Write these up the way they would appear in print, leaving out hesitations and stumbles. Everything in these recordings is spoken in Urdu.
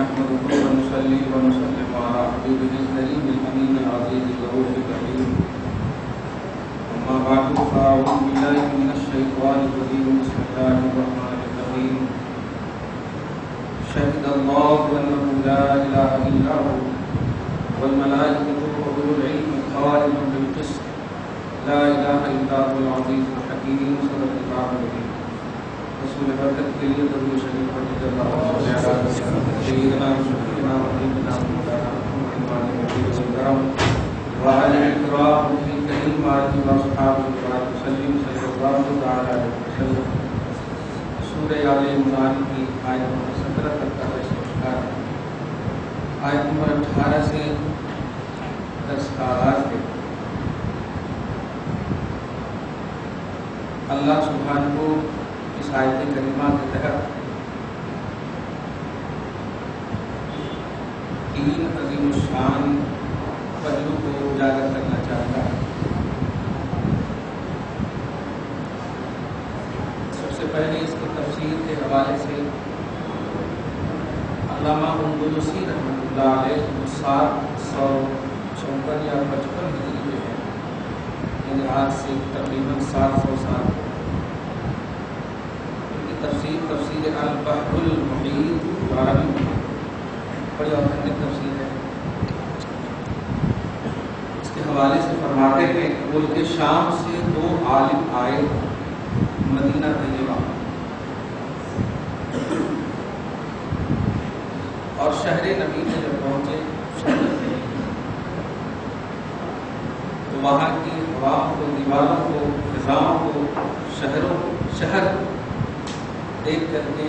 نحمده ونصلي ونسلم على حبيبه الكريم الأمين العزيز الرؤوف الرحيم أما بعد فأعوذ بالله من الشيطان الرجيم بسم الله الرحمن الرحيم شهد الله أنه لا إله إلا هو والملائكة وأولو العلم قائما بالقسط لا إله إلا هو العزيز الحكيم صدق الله العظيم رسول برکت کے لیے درود شریف پڑھیے اللہ سیدنا سیدنا محمد وعلى الكرام الكريم وعلى أصحابه وسلم صلى الله تعالى عليه وسلم. سورہ آل عمران کی آیت نمبر 17 تک کا درس آیت نمبر 18 سے درس کا آغاز ہے. اللہ سبحانہ کو اس آیت کریمہ کے تحت تین عظیم الشان پہلو کو اجاگر کرنا چاہتا ہے. سب سے پہلے اس کی تفسیر کے حوالے سے علامہ اندلسی رحمۃ اللہ علیہ 754 یا 55 ہجری میں ہے، یعنی آج سے تقریباً 700 سال تفسیر البحر المحیط عربی میں بڑی اوتھینٹک تفسیر ہے. اس کے حوالے سے فرماتے ہیں ملک شام سے 2 عالم آئے مدینہ طیبہ اور شہر نبی میں جب پہنچے تو وہاں کی ہواؤں کو، دیواروں کو، فضاؤں کو، شہر دیکھ کر کے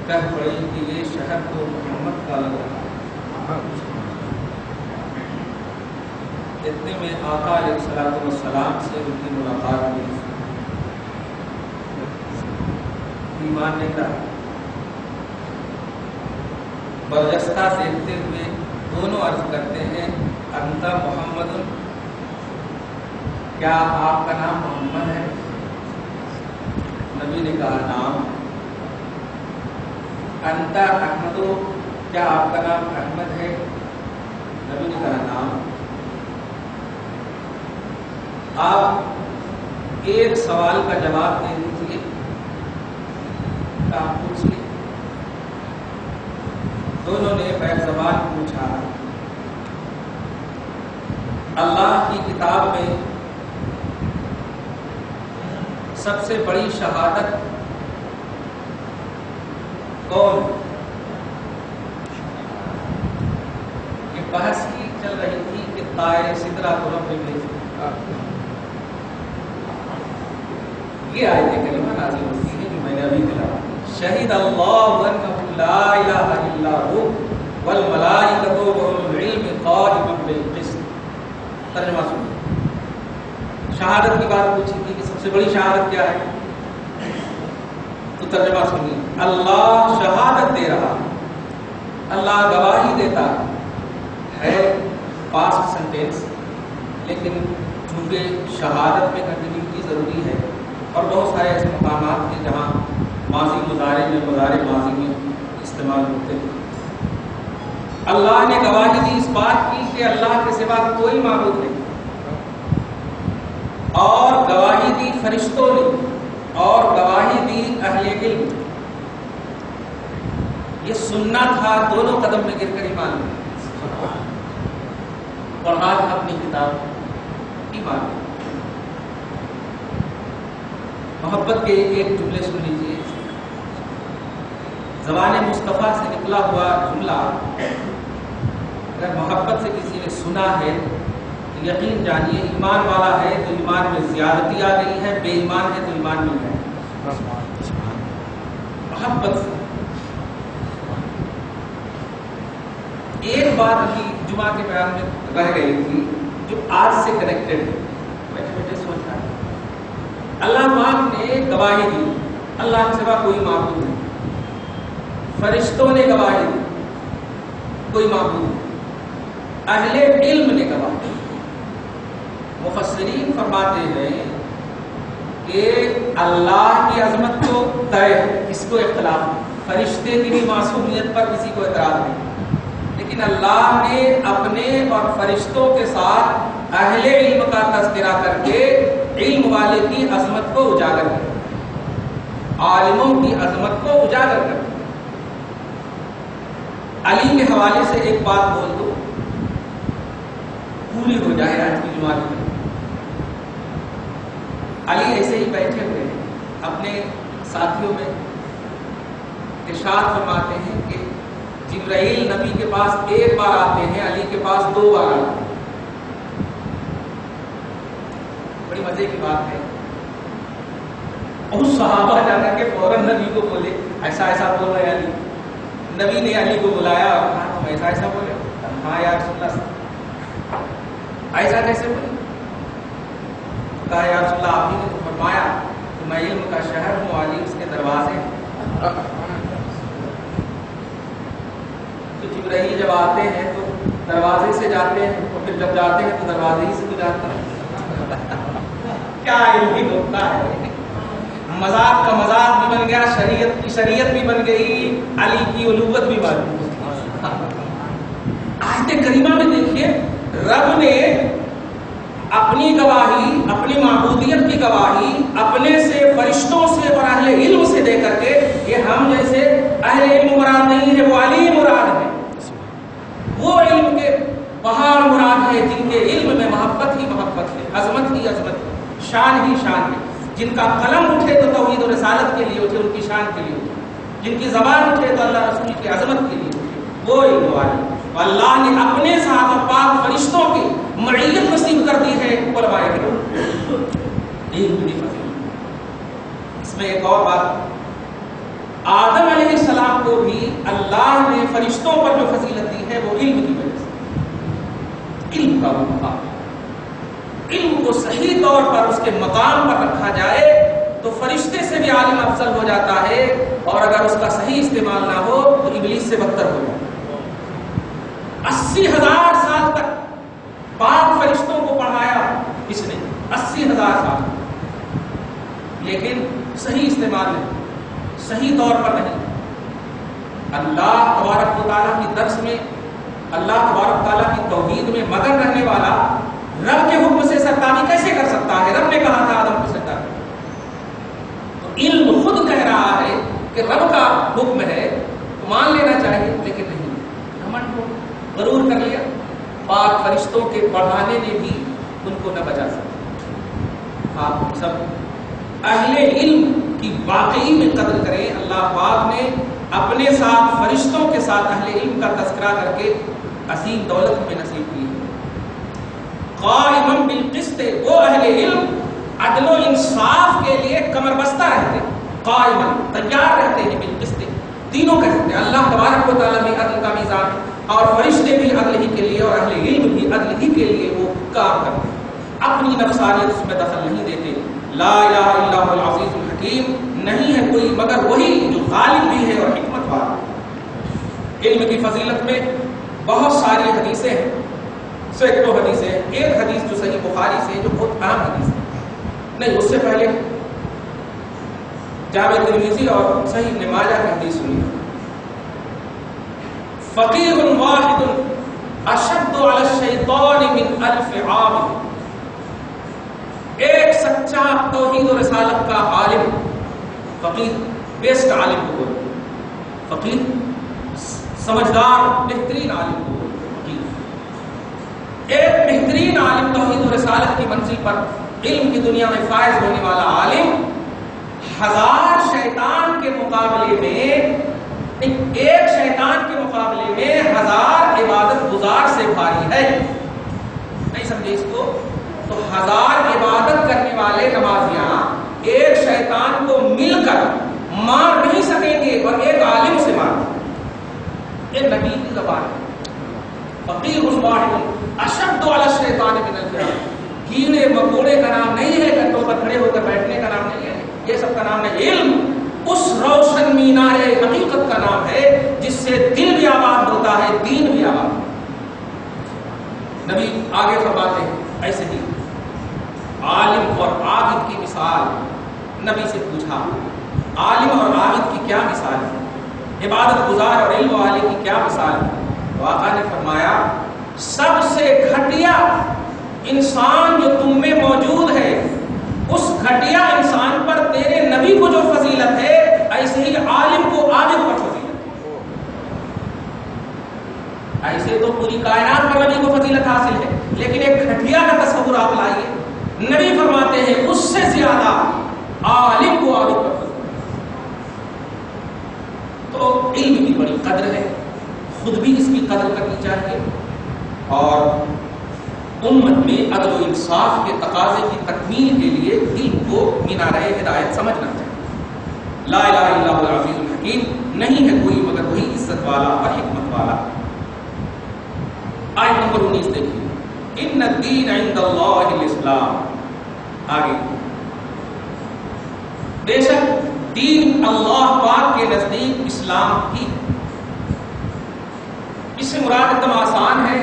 کہہ پڑے کہ یہ شہر تو محمد کا لگ رہا ہے. اتنے میں آقا علیہ الصلوۃ والسلام سے ان کی ملاقات ہوئی. ایمان نہیں رہا، برجستہ دیکھتے ہوئے دونوں عرض کرتے ہیں انت محمد، کیا آپ کا نام محمد ہے؟ نبی نے کہا نام. انت احمد، کیا آپ کا نام احمد ہے؟ نبی نے کہا نام. آپ ایک سوال کا جواب دے دیجیے. آپ پوچھیے. دونوں نے بیک زبان پوچھا. اللہ کی کتاب میں سب سے بڑی شہادت کون؟ یہ بحث ہی چل رہی تھی کہ طائر سدرہ کو رب نے بھیجا. یہ آیت کریمہ نازل ہوتی ہے جو میں نے ابھی دلایا. شہید اللہ انہ لا الہ الا ہو والملائکۃ واولو العلم قائما بالقسط. ترجمہ سنو. شہادت کی بات پوچھی تھی کہ سب سے بڑی شہادت کیا ہے، تو ترجمہ سنیے. اللہ شہادت دے رہا، اللہ گواہی دیتا ہے. پاسٹ سینٹینس، لیکن چونکہ شہادت میں کنٹینیوٹی ضروری ہے اور بہت سارے ایسے مقامات ہیں جہاں ماضی مضارع میں، مضارع ماضی میں استعمال ہوتے ہیں. اللہ نے گواہی دی اس بات کی کہ اللہ کے سوا کوئی معبود نہیں، اور گواہی دی فرشتوں نے، اور گواہی دی اہل علم. یہ سننا تھا دونوں قدم میں گر کر ایمان میں. اور آج اپنی کتاب ایمان میں محبت کے ایک جملے سن لیجیے. زبان مصطفیٰ سے نکلا ہوا جملہ اگر محبت سے کسی نے سنا ہے تو یقین جانیے ایمان والا ہے تو ایمان میں زیادتی آ گئی ہے، بے ایمان ہے تو ایمان میں ہے. محبت سے ایک بات ابھی جمعہ کے بیان میں رہ گئی تھی جو آج سے کنیکٹڈ ہے. بیٹھے بیٹھے سوچ رہا ہے اللہ پاک نے گواہی دی اللہ کے سوا کوئی معبود نہیں. فرشتوں نے گواہی دی کوئی معبود نہیں. اہل علم نے گواہی دی. مفسرین فرماتے ہیں کہ اللہ کی عظمت تو طے ہے، اس کو اختلاف نہیں. فرشتے کی بھی معصومیت پر کسی کو اعتراض نہیں، لیکن اللہ نے اپنے اور فرشتوں کے ساتھ اہل علم کا تذکرہ کر کے علم والے کی عظمت کو اجاگر کر، عالموں کی عظمت کو اجاگر کر۔ علی کے حوالے سے ایک بات بول دو، پوری ہو جائے آج کی جمعہ میں۔ علی ایسے ہی بیٹھے ہوئے ہیں، اپنے ساتھیوں میں ارشاد فرماتے ہیں کہ جبرائیل نبی کے پاس ایک بار آتے ہیں، علی کے پاس 2 بار آتے ہیں۔ بڑی مزے کی بات ہے، اور صحابہ جا کر کے فوراً نبی کو بولے ایسا ایسا بول رہے علی۔ نبی نے علی کو بلایا، ہاں تم ایسا ایسا بولے؟ ہاں یا رسول اللہ، ایسا کیسے بولے؟ کہا یا رسول اللہ آپ ہی نے تو فرمایا کہ میں علم کا شہر ہوں، علی اس کے دروازے ہیں۔ تو جبرائیل جب آتے ہیں تو دروازے سے جاتے ہیں، اور پھر جب جاتے ہیں تو دروازے ہی سے تو جاتے ہیں۔ کیا علمی نقطہ ہے، مذاق کا مذاق بھی بن گیا، شریعت کی شریعت بھی بن گئی، علی کی الوہیت بھی بن گئی۔ آیت کریمہ میں دیکھیے رب نے اپنی گواہی، اپنی معبودیت کی گواہی اپنے سے، فرشتوں سے اور اہل علم سے دے کر کے، یہ ہم جیسے اہل علم مراد نہیں ہے، وہ علی مراد ہے، وہ علم کے پہاڑ مراد ہے جن کے علم میں محبت ہی محبت ہے، عظمت ہی عظمت ہے، شان ہی شان ہے، جن کا قلم اٹھے تو توحید و رسالت کے لیے اٹھے، ان کی شان کے لیے اٹھے، جن کی زبان اٹھے تو اللہ رسول کی عظمت کے لیے اٹھے، وہ علم والی۔ اللہ نے اپنے ساتھ اور پاک فرشتوں کی معیت نصیب کر دی ہے علماء کرام، علم کی فضیلت۔ اس میں ایک اور بات، آدم علیہ السلام کو بھی اللہ نے فرشتوں پر جو فضیلت دی ہے وہ علم کی وجہ سے، علم کا مقام، علم کو صحیح طور پر اس کے مقام پر رکھا جائے تو فرشتے سے بھی عالم افضل ہو جاتا ہے، اور اگر اس کا صحیح استعمال نہ ہو تو ابلیس سے بدتر ہو جاتا ہے۔ 80,000 سال تک پاک فرشتوں کو پڑھایا اس نے، 80,000 سال، لیکن صحیح استعمال نہیں، صحیح طور پر نہیں۔ اللہ تبارک و تعالیٰ کی درس میں، اللہ تبارک و تعالیٰ کی توحید میں مگن رہنے والا رب کے حکم سے سرتابی کیسے کر سکتا ہے؟ رب نے کہا تھا آدم کو سجدہ کرو، تو علم خود کہہ رہا ہے کہ رب کا حکم ہے تو مان لینا چاہیے، لیکن نہیں، گھمنڈ کو غرور کر لیا۔ پاک فرشتوں کے پڑھانے نے بھی ان کو نہ بچا سکتا۔ آپ سب اہل علم کی واقعی میں قدر کریں۔ اللہ پاک نے اپنے ساتھ فرشتوں کے ساتھ اہل علم کا تذکرہ کر کے عظیم دولت میں نصیب کی ہے۔ قائما بالقسط، وہ اہل علم عدل و انصاف کے لیے کمر بستہ رہتے، قائما تیار رہتے ہیں، بالقسط تینوں کہتے ہیں، اللہ تبارک و تعالیٰ بھی عدل کا میزان اور فرشتے بھی عدل ہی کے لیے اور اہل علم بھی عدل ہی کے لیے وہ کام کرتے ہیں، اپنی نفسانیت اس میں دخل نہیں دیتے۔ لا الہ الا هو العزیز الحکیم، نہیں ہے کوئی مگر وہی جو غالب بھی ہے اور حکمت والا۔ علم کی فضیلت میں بہت ساری حدیثیں ہیں، سینکڑوں حدیثیں ہیں۔ ایک حدیث جو صحیح بخاری سے، جو بہت اہم حدیث ہے، نہیں اس سے پہلے جامع ترمذی اور صحیح ابن ماجہ کی حدیث سنی۔ فقیہ واحد اشد علی الشیطان من 1000 عابد، ایک سچا توحید و رسالت کا عالم، فقیہ بیسٹ عالم کو بولتے ہیں، فقیہ سمجھدار بہترین عالم کو بولتے ہیں، فقیہ ایک بہترین عالم توحید و رسالت کی منزل پر علم کی دنیا میں فائز ہونے والا عالم 1000 شیطان کے مقابلے میں، ایک شیطان کے مقابلے میں 1000 عبادت گزار سے بھاری ہے۔ نہیں سمجھے اس کو؟ تو 1000 عبادت کرنے والے نمازیاں ایک شیطان کو مل کر مار نہیں سکیں گے، اور ایک عالم سے مار، یہ نبی کی زبان ہے۔ فقیہ واحد اشد علی الشیطان من 1000، کیڑے مکوڑے کا نام نہیں ہے، گھنٹوں پر کھڑے ہو کر بیٹھنے کا نام نہیں ہے، یہ سب کا نام ہے علم، اس روشن مینار حقیقت کا نام ہے جس سے دل بھی آباد ہوتا ہے، دین بھی آباد۔ نبی آگے فرماتے ہیں ایسے ہی عالم اور عابد کی مثال، نبی سے پوچھا عالم اور عابد کی کیا مثال ہے؟ عبادت گزار اور علم والے کی کیا مثال ہے؟ تو آقا نے فرمایا سب سے گھٹیا انسان جو تم میں موجود ہے اس گھٹیا انسان پر تیرے نبی کو جو فضیلت ہے ایسے ہی عالم کو عابد پر فضیلت ہے۔ ایسے تو پوری کائنات پر نبی کو فضیلت حاصل ہے، لیکن ایک گھٹیا کا تصور آپ لائیے، نبی فرماتے ہیں اس سے زیادہ عالم کو عابد پر فضیلت۔ تو علم کی بڑی قدر ہے، خود بھی اس کی قدر کرنی چاہیے، اور امت میں عدل و انصاف کے تقاضے کی تکمیل کے لیے علم کو مینارہ ہدایت سمجھنا چاہیے۔ لا الہ الا اللہ العزیز الحکیم، نہیں ہے کوئی مگر وہی عزت والا اور حکمت والا۔ آیت نمبر 19 دیکھیے، ان الدین عند اللہ الاسلام۔ آگے بے شک دین اللہ پاک کے نزدیک اسلام ہی، اس سے مراد ایک دم آسان ہے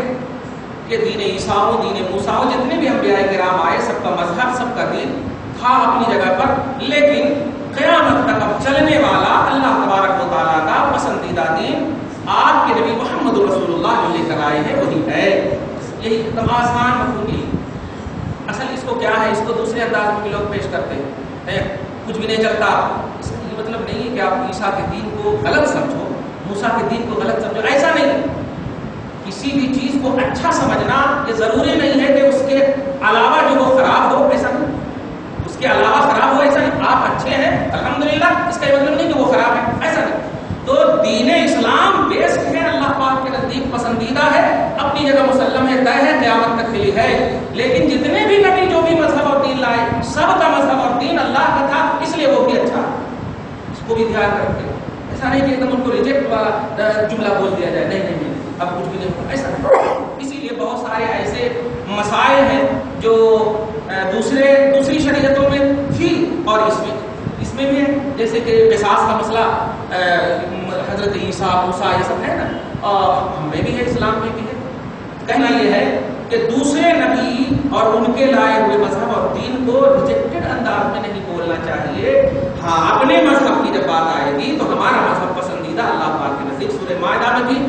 کہ دین عیسیٰ ہو، دین موسیٰ ہو، جتنے بھی انبیاء کرام آئے سب کا مذہب، سب کا دین تھا اپنی جگہ پر، لیکن قیامت تک اب چلنے والا اللہ تبارک و تعالیٰ کا پسندیدہ دین آپ کے نبی محمد رسول اللہ جو لے کر آئے ہیں وہی ہے۔ یہی ایک دم آسان مفہوم۔ اصل اس کو کیا ہے، اس کو دوسرے انداز میں بھی لوگ پیش کرتے ہیں، کچھ بھی نہیں چلتا۔ اس کا یہ مطلب نہیں ہے کہ آپ عیسیٰ کے دین کو غلط سمجھو، موسیٰ کے دین کو غلط سمجھو، ایسا نہیں۔ کسی بھی چیز کو اچھا سمجھنا یہ ضروری نہیں ہے کہ اس کے علاوہ جو وہ خراب ہو، ایسا نہیں، اس کے علاوہ خراب ہو ایسا نہیں۔ آپ اچھے ہیں الحمدللہ، اس کا یہ مطلب نہیں کہ وہ خراب ہے، ایسا نہیں۔ تو دین اسلام بیسٹ ہے، اللہ پاک کے نزدیک پسندیدہ ہے، اپنی جگہ مسلم ہے، طے ہے، قیامت تک کے لیے ہے۔ لیکن جتنے بھی نبی جو بھی مذہب اور دین لائے، سب کا مذہب اور دین اللہ کا تھا، اس لیے وہ بھی اچھا، اس کو بھی دھیان رکھتے۔ ایسا نہیں کہ ان کو ریجیکٹ والا جملہ بول دیا جائے، نہیں نہیں نہیں، اب کچھ بھی نہیں، ایسا نہیں۔ اسی لیے بہت سارے ایسے مسائل ہیں جو دوسری شریعتوں میں تھی اور اس میں بھی ہے، جیسے کہ قصاص کا مسئلہ حضرت عیسیٰ موسیٰ یہ سب ہے نا، اور ہم میں بھی ہے، اسلام میں بھی ہے۔ کہنا یہ ہے کہ دوسرے نبی اور ان کے لائے ہوئے مذہب اور دین کو ریجیکٹڈ انداز میں نہیں بولنا چاہیے۔ ہاں اپنے مذہب کی جب بات آئے گی تو ہمارا مذہب پسندیدہ اللہ پاک کے نزدیک، سورہ مائدہ میں بھی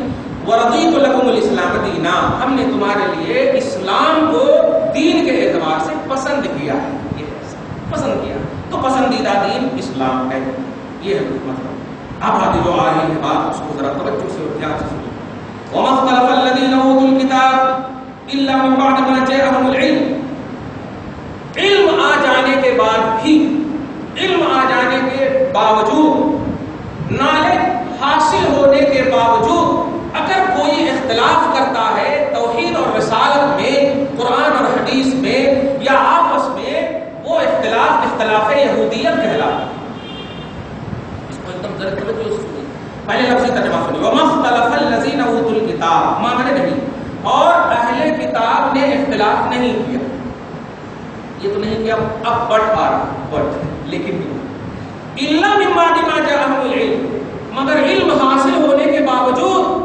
وَرَضِيتُ لَكُمُ الْإِسْلَامَ دِينًا، ہم نے تمہارے لیے اسلام کو دین کے اعتبار سے پسند کیا ہے، یہ پسند کیا، تو پسندیدہ دین اسلام ہے، یہ ہے مطلب۔ اب آگے جو آ رہی ہے بات اس کو ذرا توجہ سے اور دھیان سے سنیں۔ وَمَا اخْتَلَفَ الَّذِينَ أُوتُوا الْكِتَابَ إِلَّا مِن بَعْدِ مَا جَاءَهُمُ الْعِلْمُ، علم آ جانے کے بعد بھی، علم آ جانے کے باوجود، نالج حاصل ہونے کے باوجود اگر کوئی اختلاف کرتا ہے توحید اور رسالت میں، قرآن اور حدیث میں یا آپس میں، وہ اختلاف یہودیت کہلاتا ہے۔ اس کو ایک دم ذرا توجہ سے سنیے، پہلے لفظی ترجمہ سنیے، وَمَا اخْتَلَفَ الَّذِينَ أُوتُوا الْكِتَابَ، ماں نے نہیں، اور اہل کتاب نے اختلاف نہیں کیا۔ یہ تو نہیں کیا اب بٹ آ رہا بٹ، لیکن إِلَّا مِن بَعْدِ مَا جَاءَهُمُ الْعِلْمُ، مگر علم حاصل ہونے کے باوجود۔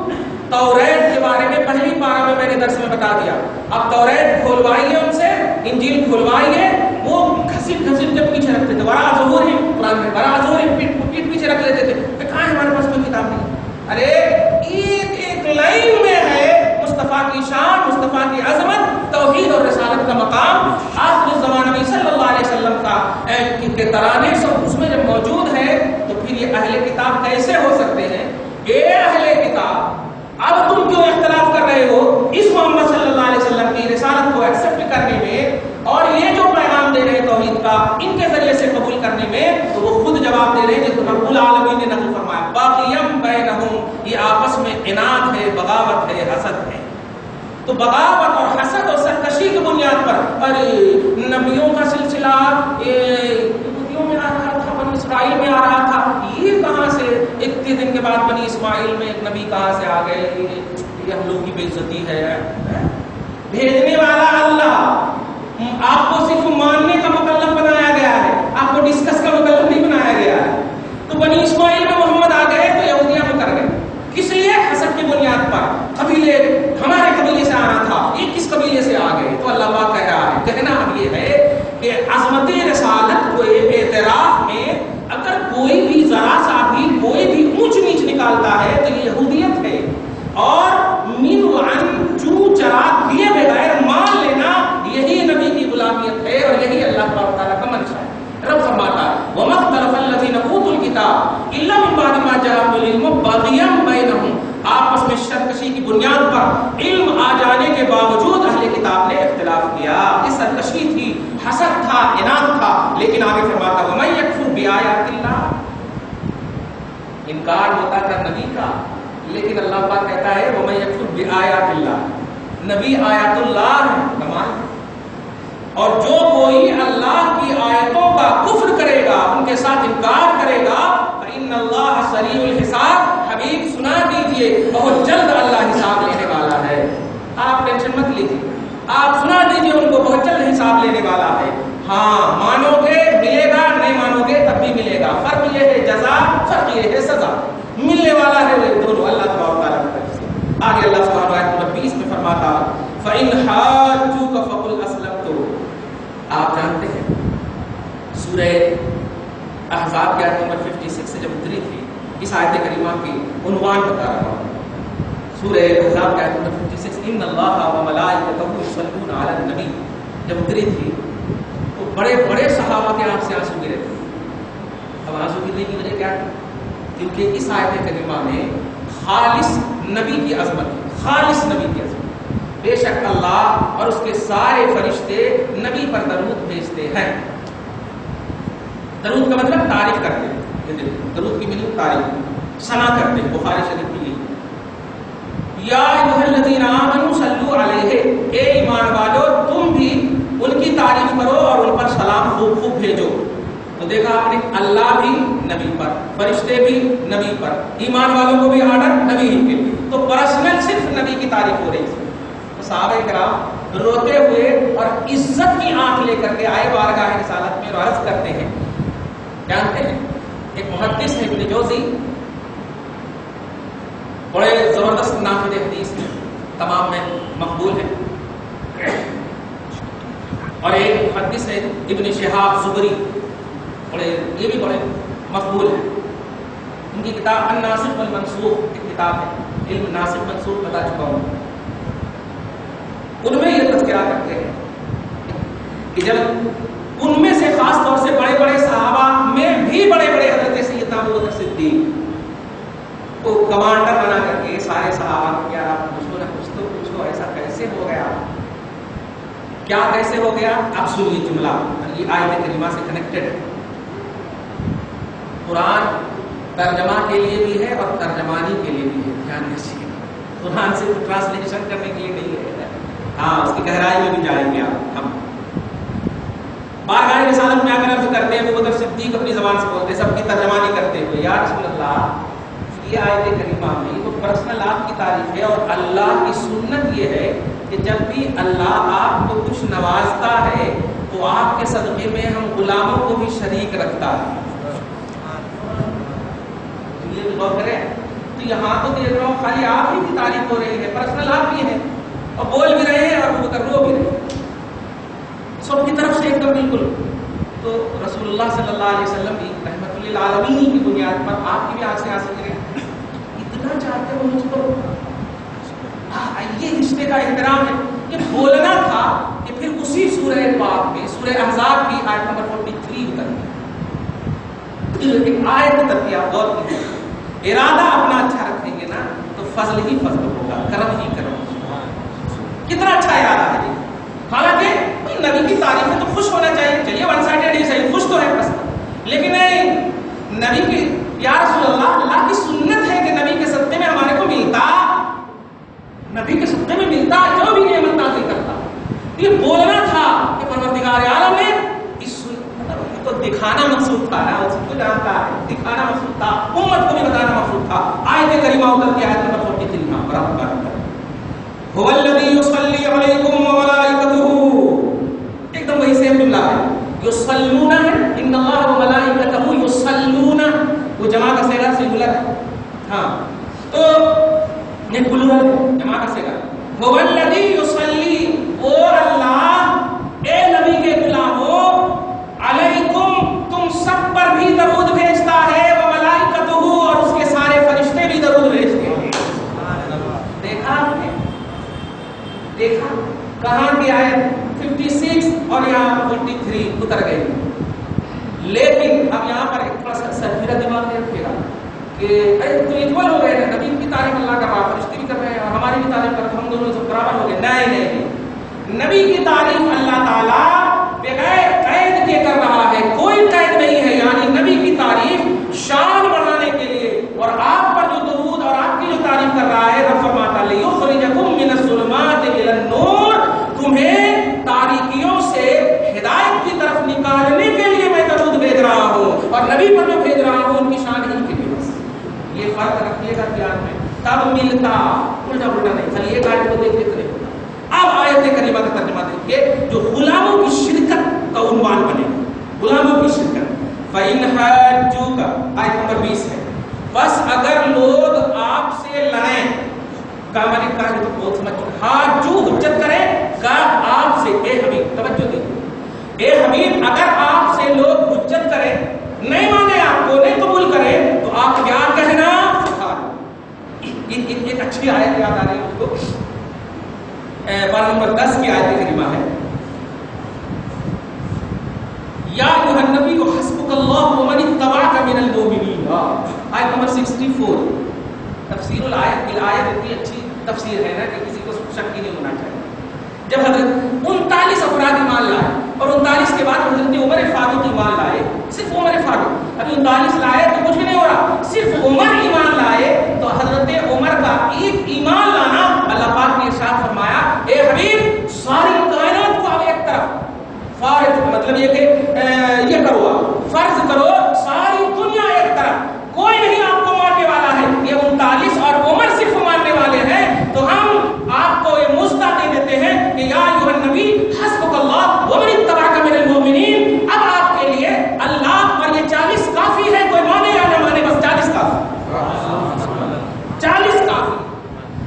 توریت کے بارے میں پہلی پارہ میں نے درس میں بتا دیا، اب توریت کھولوائیے ان سے، انجیل کھولوائیے، وہ گھسیٹ کے پیچھے رکھتے تھے، بڑا ظہور ہے قرآن میں، بڑا ظہور ہے، پیٹ پیچھے رکھ لیتے تھے کہ کہاں ہے ہمارے پاس کوئی کتاب نہیں۔ ارے ایک لائن میں ہے مصطفیٰ کی شان، مصطفیٰ کی عظمت، توحید اور رسالت کا مقام، آخر الزمان نبی صلی اللہ علیہ وسلم کا کے ترانے سب اس میں جب موجود ہے، تو پھر یہ اہل کتاب کیسے ہو سکتے ہیں؟ اے اہل کتاب، اب تم کیوں اختلاف کر رہے ہو اس محمد صلی اللہ علیہ وسلم کی رسالت کو ایکسپٹ کرنے میں اور یہ جو پیغام دے رہے ہیں توحید کا ان کے ذریعے سے قبول کرنے میں؟ تو وہ خود جواب دے رہے ہیں جس کو رب العالمین نے نقل فرمایا، باغیم بینہم، یہ آپس میں عناد ہے، بغاوت ہے، حسد ہے۔ تو بغاوت اور حسد اور سرکشی کی بنیاد پر ارے نبیوں کا سلسلہ یہودیوں میں آ رہا تھا، بنی اسرائیل میں آ رہا تھا، یہ کہاں سے اتنے دن کے بعد بنی اسماعیل میں ایک نبی کہاں سے آ گئے؟ یہ ہم لوگ کی بے عزتی ہے۔ بھیجنے والا اللہ، آپ کو صرف ماننے کا مکلف بنایا گیا ہے، آپ کو ڈسکس کا مکلف نہیں بنایا گیا ہے۔ تو بنی اسماعیل میں محمد آ گئے تو یہودیاں میں کر گئے، کس لیے؟ حسد کی بنیاد پر، قبیلے ہمارے قبیلے سے آنا تھا، یہ کس قبیلے سے آ گئے؟ تو اللہ پاک کہہ رہا ہے، کہنا اب یہ ہے کہ عظمت رسالت کو اعتراف میں اگر کوئی بھی ذرا سا بھی کوئی بھی اونچ نیچ نکالتا الا من بعد ما جاءهم العلم بغيا بينهم، آپس میں سرکشی کی بنیاد پر علم آ جانے کے باوجود اہل کتاب نے اختلاف کیا. یہ سرکشی تھی، حسد تھا، عناد تھا. لیکن آگے فرماتا وَمَن يَكْفُرْ بِآيَاتِ اللَّهِ، انکار ہوتا تھا نبی کا، لیکن اللہ پاک کہتا ہے وَمَن يَكْفُرْ بِآيَاتِ اللَّهِ، نبی آیات اللہ ہے. کمال. اور جو کوئی اللہ کی آیتوں کا کفر کرے گا، ان کے ساتھ انکار کرے گا، فَإِنَّ اللَّهَ سَرِيعُ الْحِسَابِ، حبیب سنا دیجئے بہت جلد اللہ حساب لینے والا ہے. آپ ٹینشن مت لیجیے، آپ سنا دیجئے ان کو بہت جلد حساب لینے والا ہے. ہاں مانو گے ملے گا، نہیں مانو گے تب بھی ملے گا. فرق یہ ہے جزا، فرق یہ ہے سزا. ملنے والا ہے وہ دونوں اللہ تبارک و تعالیٰ کی طرف سے. آگے اللہ سبحانہ وتعالیٰ نمبر 20 میں فرماتا فَإِنْ حَاجُّوكَ فَقُلْ أَسْلَمْتُ. آپ جانتے ہیں سورہ احزاب کی آیت نمبر 56 سے جب اتری تھی، اس آیت کریمہ کی عنوان بتا رہا ہوں. سورہ احزاب کی آیت نمبر 56 ان اللہ وملائکتہ یصلون علی النبی جب اتری تھی تو بڑے بڑے صحابہ کے آنکھ سے آنسو گرے تھے. اب آنسو گرنے کی وجہ کیا ہے؟ کیونکہ اس آیت کریمہ میں خالص نبی کی عظمت ہے، خالص نبی کی عظمت. بے شک اللہ اور اس کے سارے فرشتے نبی پر درود بھیجتے ہیں. درود کا مطلب تعریف کرتے ہیں. درود کی میننگ تعریف، ثنا کرتے ہیں. بخاری شریف کی یا ایھا الذین آمنوا صلوا علیہ، اے ایمان والو تم بھی ان کی تعریف کرو اور ان پر سلام خوب خوب بھیجو. تو دیکھا آپ نے اللہ بھی نبی پر، فرشتے بھی نبی پر، ایمان والوں کو بھی آرڈر نبی کے لیے. تو پرسنل صرف نبی کی تعریف ہو رہی تھی. صحابہ کرام روتے ہوئے اور عزت کی آنکھ لے کر کے آئے بارگاہ رسالت میں اور عرض کرتے ہیں. جانتے ہیں ایک محدث ہے ابن جوزی، بڑے زبردست ناقد حدیث ہیں، تمام میں مقبول ہیں. اور ایک محدث ہے ابن شہاب زہری، یہ بھی بڑے مقبول ہیں. ان کی کتاب الناسخ والمنسوخ ایک کتاب ہے، علم ناسخ منسوخ بتا چکا ہوں. ان میں یہ تذکرہ کرتے ہیں کہ جب ان میں سے خاص طور سے بڑے بڑے صحابہ میں بھی بڑے بڑے حضرت سیدنا ابوبکر صدیق کو کمانڈر بنا کر کے سارے صحابہ کو کیا مجھ کو پوچھو ایسا کیسے ہو گیا، کیا کیسے ہو گیا. اب سنیے جملہ، یہ آیت کریمہ سے کنیکٹڈ ہے. قرآن ترجمہ کے لیے بھی ہے اور ترجمانی کے لیے بھی ہے. دھیان رکھیے، قرآن صرف ٹرانسلیشن کرنے کے لیے نہیں ہے. ہاں اس کی گہرائی میں بھی جائیں گے آپ. ہم بارگاہ رسالت میں آ کر عرض کرتے ہیں ابوبکر صدیق اپنی زبان سے بولتے ہیں، سب کی ترجمانی کرتے ہوئے یا رسول اللہ، یہ آیت کریمہ میں وہ پرسنل آپ کی تعریف ہے اور اللہ کی سنت یہ ہے کہ جب بھی اللہ آپ کو کچھ نوازتا ہے تو آپ کے صدقے میں ہم غلاموں کو بھی شریک رکھتا ہے. یہ بھی غور کریں. تو یہاں تو دیکھ رہا ہوں خالی آپ ہی کی تعریف ہو رہی ہے، پرسنل آپ ہی ہیں اور بول بھی رہے ہیں اور وہ کر رو بھی رہے ہیں سب کی طرف سے ایک دم بالکل. تو رسول اللہ صلی اللہ علیہ وسلم بھی رحمت للعالمین کی بنیاد پر آپ کی بھی آنکھ سے آنسو گرے. اتنا چاہتے ہو مجھ کو، یہ رشتے کا احترام ہے. یہ بولنا تھا کہ پھر اسی سورہ پاک میں سورہ احزاب کی آیت نمبر 43 اتر ایک آیت اترتی ہے. آپ غور کیجیے، ارادہ اپنا اچھا رکھیں گے نا تو فضل ہی فضل ہوگا، کرم ہی کرم. کتنا اچھا ارادہ ہے. حالانکہ نبی کی تعریف میں تو خوش ہونا چاہیے. چلیے ون سائڈڈ ہی صحیح، خوش تو ہے بس، لیکن نہیں نبی کی یا رسول اللہ کی سنت ہے کہ نبی کے صدقے میں ہمارے کو ملتا، نبی کے صدقے میں ملتا جو بھی نعمت نازل کرتا. یہ بولنا تھا کہ پروردگار عالم نے اس تو دکھانا مقصود تھا نا، اس کو جانتا ہے، دکھانا مقصود تھا، امت کو بھی بتانا مقصود تھا. آیت کریمہ اتر کی آیت نمبر 43 میں برابر هو الذی یصلی علیکم وملائکتہ، ایک دم وہی سیم جملہ ہے. یصلون ہے، ان اللہ وملائکتہ یصلون، وہ جمع کا صیغہ سنگولر ہے. ہاں تو یہ پلورل ہے، جمع کا صیغہ. هو الذی یصلی، وہ اللہ اے نبی کے غلاموں، علیکم تم سب پر بھی درود بھیجتا ہے، وملائکتہ اور اس کے سارے فرشتے بھی درود بھیجتے ہیں. دیکھا آپ نے، دیکھا کہاں کی آیت 56 اور یہاں 43 اتر گئی. لیکن اب یہاں پر ایک تھوڑا سا سرفیرہ دماغ میں رکھیے گا. کہ تو اکول ہو گئے، نبی کی تعریف اللہ کر رہا ہے، فرشتے بھی کر رہے ہیں اور ہماری بھی تعریف کر رہے ہیں، ہم دونوں سب برابر ہو گئے. نہیں، نبی کی تعریف اللہ تعالیٰ بغیر قید کے کر رہا ہے، کوئی قید نہیں ہے. یعنی نبی کی تعریف شان بڑھانے کے لیے اور آپ پر جو درود اور آپ کی جو تعریف کر رہا ہے، رب فرماتا ہے یخرجکم من الظلمات الی النور، تمہیں تاریکیوں سے ہدایت کی طرف نکالنے کے لیے میں درود بھیج رہا ہوں، اور نبی پر جو بھیج رہا ہوں ان کی شان ان کے لیے. بس یہ فرق رکھیے گا دھیان میں، تب ملتا. الٹا نہیں، خالی ایک آیت کو دیکھ لیتے رہے. اب آیت کریمہ کا ترجمہ دیکھیے جو غلاموں کی شرکت کا عنوان بنے، غلاموں کی شرکت. فَإِنْ حَاجُّوكَ آیت نمبر 20 ہے. بس اگر لوگ آپ سے لڑیں، کا مانے کا ہے تو بہت سمجھ چکے، حاجو حجت کریں کا آپ سے. اے حبیب توجہ دیجیے، اے حبیب اگر آپ سے لوگ حجت کریں، نہیں مانے آپ کو، نہیں قبول کریں، تو آپ کیا کہنا؟ ایک اچھی آیت یاد آ رہی ہے مجھ کو، پارہ نمبر 10 کی آیت کریمہ ہے. یا ایھا النبی حسبک اللہ ومن اتبعک من المؤمنین، آیت نمبر 64. تفسیر الآیت کی آیت اتنی اچھی تفسیر ہے نا کہ کسی کو شک ہی نہیں ہونا چاہیے. جب حضرت 39 افراد ایمان لائے اور 39 کے بعد حضرت عمر فاروق ایمان لائے، صرف عمر فاروق، ابھی 39 لائے تو کچھ بھی نہیں ہو رہا، صرف عمر ایمان لائے تو حضرت عمر کا ایک ایمان لانا اللہ پاک نے ارشاد فرمایا اے حبیب ساری کائنات کو اب ایک طرف فارغ، مطلب یہ کہ یہ کرو، فرض کرو ساری دنیا ایک طرف، کوئی نہیں آپ کو ماننے والا ہے. یہ 39 اور عمر صرف ماننے والے ہیں، تو ہم آپ کو یہ مستہ دے دیتے ہیں کہ یا ایھا النبی حسبک اللہ ومن اتبعک من المؤمنین. اب آپ کے لیے اللہ اور یہ 40 کافی ہے، کوئی مانے یا نہ مانے، بس 40 کافی، 40 کافی.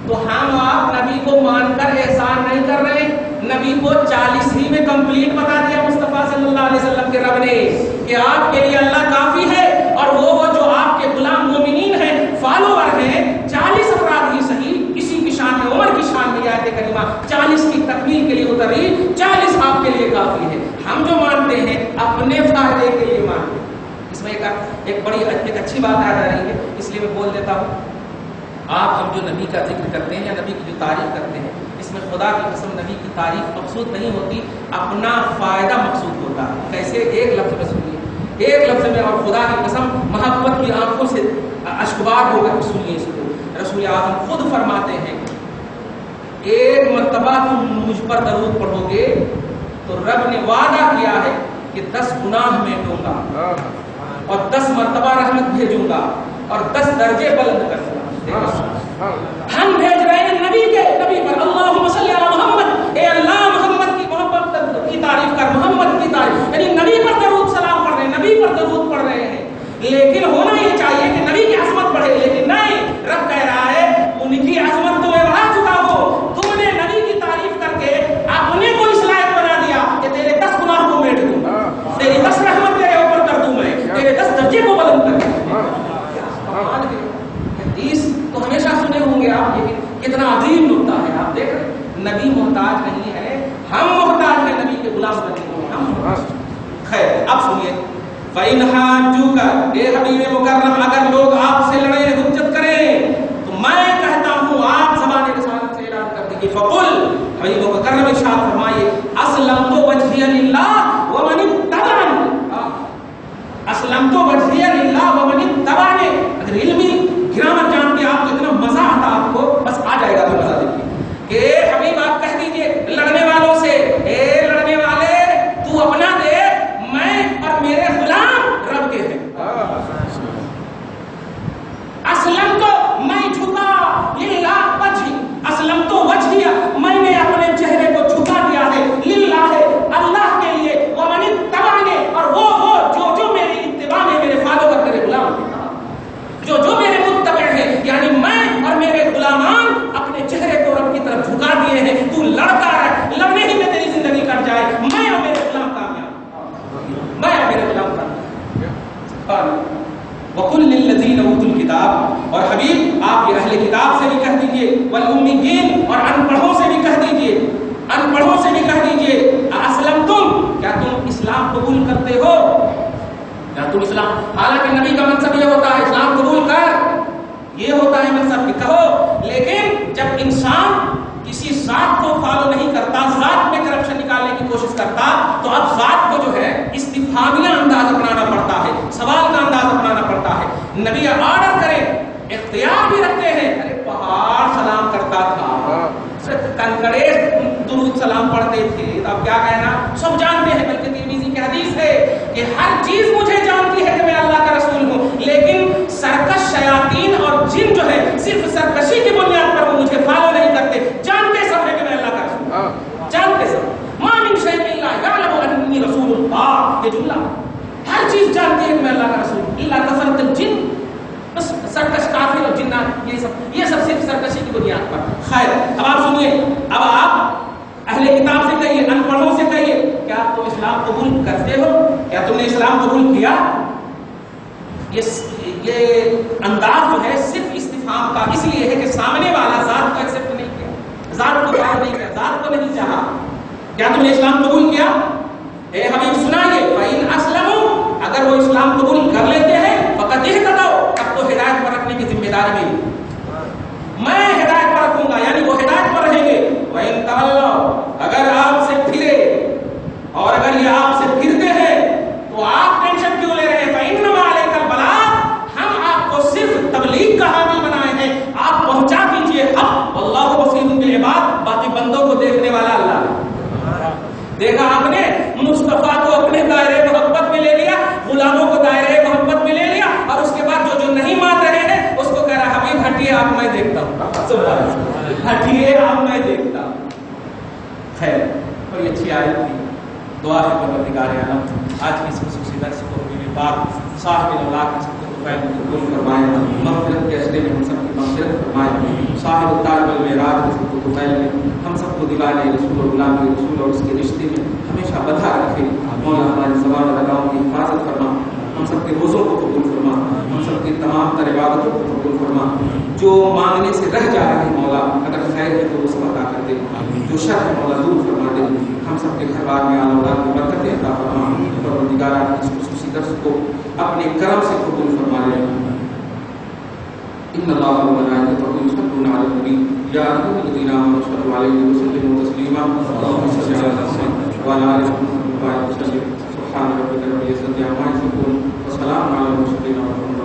تو ہم آپ نبی کو مان کر احسان نہیں کر رہے، نبی کو 40 ہی میں کمپلیٹ بتا دیا مصطفیٰ صلی اللہ علیہ وسلم کے رب نے کہ آپ کے لیے اللہ کافی ہے، اور وہ جو آپ کے غلام مومنین ہیں، فالوور ہیں، 40 افراد ہی صحیح، اسی کی شان میں، عمر کی شان میں آیت کریمہ 40 کی تکمیل کے لیے اتری، 40 آپ کے لیے کافی ہے. ہم جو مانتے ہیں اپنے فائدے کے لیے مانتے ہیں. اس میں ایک بڑی ایک اچھی بات آ رہی ہے، اس لیے میں بول دیتا ہوں. آپ ہم جو نبی کا ذکر کرتے ہیں یا نبی کی جو تعریف کرتے ہیں، اس میں خدا کی قسم نبی کی تعریف مقصود نہیں ہوتی، اپنا فائدہ مقصود ہوتا ہے. کیسے؟ ایک لفظ میں سنیے، ایک لفظ میں، اور خدا کی قسم محبت کی آنکھوں سے اشکبار ہو کر سنیے اس کو. رسول اعظم خود فرماتے ہیں ایک مرتبہ تم مجھ پر درود پڑھو گے تو رب نے وعدہ کیا ہے کہ 10 گناہ میں دوں گا اور 10 مرتبہ رحمت بھیجوں گا اور 10 درجے بلند کر دوں گا. ہم بھیج رہے ہیں نبی پر اللہم صلی علی محمد، اے اللہ محمد کی محبت کی تعریف کر، محمد کی تعریف، یعنی نبی پر درود سلام پڑھ رہے ہیں، نبی پر درود پڑھ رہے ہیں. لیکن ہونا یہ چاہیے کہ نبی کی عظمت بڑھے، لیکن نہیں، رب کہہ رہا ہے ان کی عظمت تمہیں بڑھا چکا ہو، تم نے نبی کی تعریف کر کے اپنے کو اس لائق بنا دیا کہ تیرے 10 گناہ کو میٹ دوں گا، تیری 10 رحمت تیرے اوپر کر دوں میں، تیرے 10 درجے کو بلند کر دوں. حدیث تو ہمیشہ سنے ہوں گے آپ، لیکن کتنا عظیم نقطہ ہے. آپ دیکھ رہے نبی محتاج نہیں ہے، ہم محتاج ہیں نبی کے غلام بننے کو، ہم. خیر اب سنیے، فَإِنْ حَاجُّوكَ اے حبیب مکرم اگر لوگ آپ سے لڑیں، حجت کریں، تو میں کہتا ہوں آپ زبان رسالت سے اعلان کر دیجیے فَقُلْ حبیب مکرم ارشاد فرمائیے أَسْلَمْتُ وَجْهِيَ لِلَّهِ وَمَنِ اتَّبَعَنِي، أَسْلَمْتُ وَجْهِيَ لِلَّهِ وَمَنِ اتَّبَعَنِي. اگر علمی گرامر جانتے آپ تو اتنا مزہ آتا آپ کو، بس آ جائے گا تو مزہ دیکھیے کہ حبیب آپ کہہ دیجئے لڑنے والوں سے، اے لڑنے والے تو اپنا دے، میں اور میرے غلام رب کے ہیں. اسلم تو میں جھکا للہ وجہی، اسلم تو وجہی میں نے اپنے چہرے کو جھکا دیا ہے للہ اللہ کے لیے، ومن اتبعنی اور وہ جو میری اتباع میں میرے فالوور میرے غلام ہیں، جو میرے متبع ہیں، یعنی میں اور میرے غلامان اپنے چہرے کو رب کی طرف جھکا دیے ہیں. تو لڑتا ہے، لڑنے ہی میں تیری زندگی کٹ جائے، میں اور میرے غلام کامیاب، میں اور میرے غلام کامیاب. وَقُلْ لِلَّذِينَ أُوتُوا الْكِتَابَ اور حبیب آپ یہ اہل کتاب سے بھی کہہ دیجئے، وَالْأُمِّيِّينَ اور ان پڑھوں سے بھی کہہ دیجئے، ان پڑھوں سے بھی کہہ دیجئے أَأَسْلَمْتُمْ کیا تم اسلام قبول کرتے ہو؟ کیا تم اسلام، حالانکہ نبی کا منصب یہ ہوتا ہے اسلام قبول کر، انتخابیہ انداز اپنانا پڑتا ہے، سوال کا انداز اپنانا پڑتا ہے. نبی آرڈر کرے، اختیار بھی رکھتے ہیں. ارے پہاڑ سلام کرتا تھا، کنکڑے درود سلام پڑھتے تھے، تو اب کیا کہنا؟ سب جانتے ہیں. بلکہ ترمذی کی حدیث ہے کہ ہر چیز مجھے جانتی ہے کہ میں اللہ کا رسول ہوں، لیکن سرکش شیاطین اور جن جو ہے صرف سرکشی کی بنیاد پر وہ مجھے فالو نہیں کرتے. جانتے سب ہے کہ میں اللہ کا رسول ہوں، جانتے سب. ما من شیء الا یعلم انی رسول اللہ، یہ جملہ ہر چیز جانتی ہے کہ میں اللہ کا رسول ہوں. الا کفرت الجن، بس سرکش کافر اور جنات یہ سب صرف سرکشی کی بنیاد پر. خیر، اب آپ سنیے، اب آپ اہل کتاب سے کہیے، ان پڑھوں سے کہیے، کیا تم اسلام قبول کرتے ہو؟ کیا تم نے اسلام قبول کیا؟ یہ انداز جو ہے صرف استفہام کا اس لیے ہے کہ سامنے والا ذات کو ایکسپٹ نہیں کیا، ذات کو قبول نہیں کیا، ذات کو نہیں چاہا. کیا تم نے اسلام قبول کیا؟ اے حبیب سنائیے، فَإِنْ أَسْلَمُوا، اگر وہ اسلام قبول کر لیتے ہیں فقط اہتدوا، تب تو ہدایت پر رکھنے کی ذمہ داری میری، میں ہدایت پر رکھوں گا، یعنی وہ ہدایت پر رہیں گے. وَإِنْ تَوَلَّوْا، اگر آپ سے پھرے، اور اگر یہ آپ سے پھرتے ہیں تو آپ ٹینشن کیوں لے رہے ہیں؟ فَإِنَّمَا عَلَيْكَ الْبَلَاغُ، ہم آپ کو صرف تبلیغ کا حامی بنائے ہیں، آپ پہنچا دیجئے حق. وَاللَّهُ بَصِيرٌ بِالْعِبَادِ، باقی بندوں کو دیکھنے والا اللہ ہے. دیکھا آپ نے، مصطفیٰ کو اپنے دائرے محبت میں لے لیا، غلاموں کو دائرے محبت میں لے لیا، اور اس کے بعد جو نہیں مان رہے ہیں اس کو کہہ رہا حبیب ہٹیے آپ میں دیکھتا ہوں، ہٹیے آپ میں دیکھتا ہوں. خیر، بڑی اچھی آیت تھی. دعا ہے پروردگار عالم آج کی اس خصوصی درس کو حبیب پاک صاحب اللہ کی سب کو قبول فرمائے، مغفرت کے اجرے میں ہم سب کی مغفرت فرمائے. صاحب التاج والمعراج کے سب کو میں ہم سب کو دیوانے رسول اور غلام رسول اور اس کے رشتے میں ہمیشہ بدھا رکھے. مولا ہماری زبان اور اداؤں کی حفاظت فرما، ہم سب کے روزوں کو قبول فرما، ہم سب کی تمام تر عبادتوں کو قبول فرما. جو مانگنے سے رہ جا رہے ہیں مولا، اگر خیر ہے تو وہ سب عطا کر دے، جو شر ہے مولا دور فرما دے. ہم سب کے گھر بار میں آل اولاد میں برکتیں عطا فرما. پروردگار اس خصوصی درس کو اپنے کرم سے قبول فرما لے. ان اللہ وملائکتہ یصلون علی النبی یا ایھا الذین آمنوا صلوا علیہ وسلموا تسلیما. اللهم صل علی محمد وعلی آل محمد وبارک وسلم. سبحان ربک رب العزۃ عما یصفون وسلام علی المرسلین.